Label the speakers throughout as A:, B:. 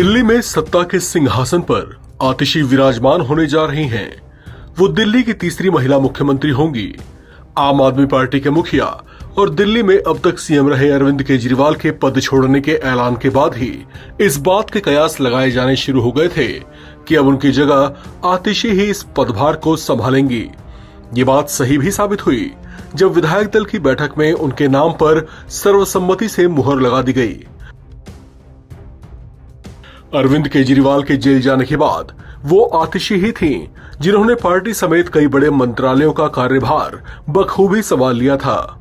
A: दिल्ली में सत्ता के सिंहासन पर आतिशी विराजमान होने जा रही हैं। वो दिल्ली की तीसरी महिला मुख्यमंत्री होंगी। आम आदमी पार्टी के मुखिया और दिल्ली में अब तक सीएम रहे अरविंद केजरीवाल के पद छोड़ने के ऐलान के बाद ही इस बात के कयास लगाए जाने शुरू हो गए थे कि अब उनकी जगह आतिशी ही इस पदभार को संभालेंगी। ये बात सही भी साबित हुई जब विधायक दल की बैठक में उनके नाम पर सर्वसम्मति से मुहर लगा दी गई। अरविंद केजरीवाल के जेल जाने के बाद वो आतिशी ही थीं जिन्होंने पार्टी समेत कई बड़े मंत्रालयों का कार्यभार बखूबी संभाल लिया था।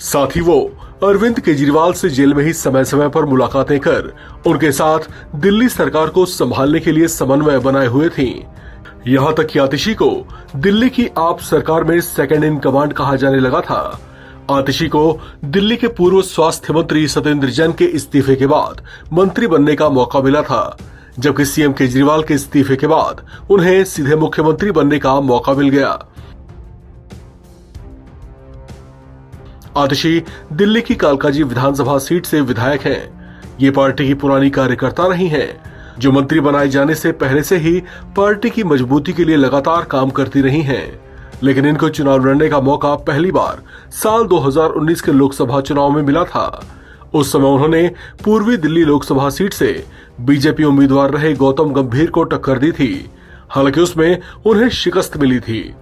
A: साथ ही वो अरविंद केजरीवाल से जेल में ही समय समय पर मुलाकातें कर उनके साथ दिल्ली सरकार को संभालने के लिए समन्वय बनाए हुए थीं। यहाँ तक कि आतिशी को दिल्ली की आप सरकार में सेकंड इन कमांड कहा जाने लगा था। आतिशी को दिल्ली के पूर्व स्वास्थ्य मंत्री सत्येंद्र जैन के इस्तीफे के बाद मंत्री बनने का मौका मिला था, जबकि सीएम केजरीवाल के इस्तीफे के बाद उन्हें सीधे मुख्यमंत्री बनने का मौका मिल गया। आतिशी दिल्ली की कालकाजी विधानसभा सीट से विधायक हैं। ये पार्टी की पुरानी कार्यकर्ता रही हैं, जो मंत्री बनाए जाने से पहले से ही पार्टी की मजबूती के लिए लगातार काम करती रही हैं। लेकिन इनको चुनाव लड़ने का मौका पहली बार साल 2019 के लोकसभा चुनाव में मिला था। उस समय उन्होंने पूर्वी दिल्ली लोकसभा सीट से बीजेपी उम्मीदवार रहे गौतम गंभीर को टक्कर दी थी। हालांकि उसमें उन्हें शिकस्त मिली थी।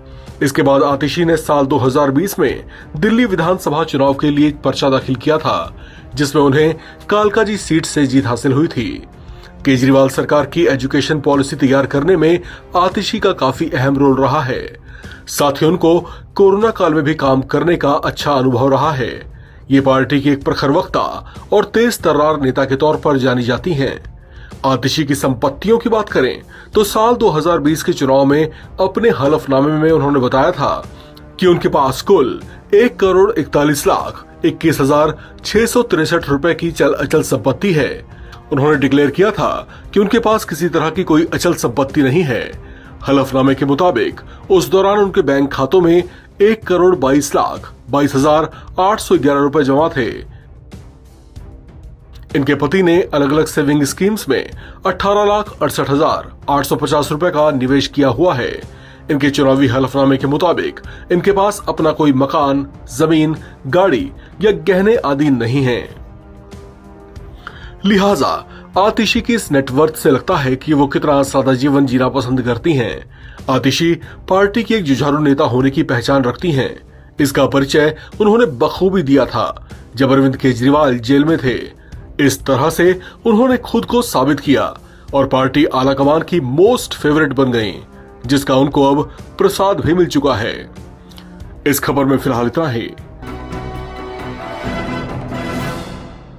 A: इसके बाद आतिशी ने साल 2020 में दिल्ली विधानसभा चुनाव के लिए पर्चा दाखिल किया था, जिसमें उन्हें कालकाजी सीट से जीत हासिल हुई थी। केजरीवाल सरकार की एजुकेशन पॉलिसी तैयार करने में आतिशी का काफी अहम रोल रहा है। साथ ही उनको कोरोना काल में भी काम करने का अच्छा अनुभव रहा है। ये पार्टी की एक प्रखर वक्ता और तेज तर्रार नेता के तौर पर जानी जाती हैं। आतिशी की संपत्तियों की बात करें तो साल 2020 के चुनाव में अपने हलफनामे में उन्होंने बताया था कि उनके पास कुल 1,41,21,663 रुपए की चल अचल संपत्ति है। उन्होंने डिक्लेयर किया था कि उनके पास किसी तरह की कोई अचल संपत्ति नहीं है। हलफनामे के मुताबिक उस दौरान उनके बैंक खातों में 1,22,22,811 रुपए जमा थे। इनके पति ने अलग अलग सेविंग स्कीम्स में 18,68,850 रुपए का निवेश किया हुआ है। इनके चुनावी हलफनामे के मुताबिक इनके पास अपना कोई मकान, जमीन, गाड़ी या गहने आदि नहीं है। लिहाजा आतिशी की इस नेटवर्थ से लगता है कि वो कितना सादा जीवन जीना पसंद करती हैं। आतिशी पार्टी की एक जुझारू नेता होने की पहचान रखती हैं। इसका परिचय उन्होंने बखूबी दिया था जब अरविंद केजरीवाल जेल में थे। इस तरह से उन्होंने खुद को साबित किया और पार्टी आलाकमान की मोस्ट फेवरेट बन गई, जिसका उनको अब प्रसाद भी मिल चुका है। इस खबर में फिलहाल इतना ही।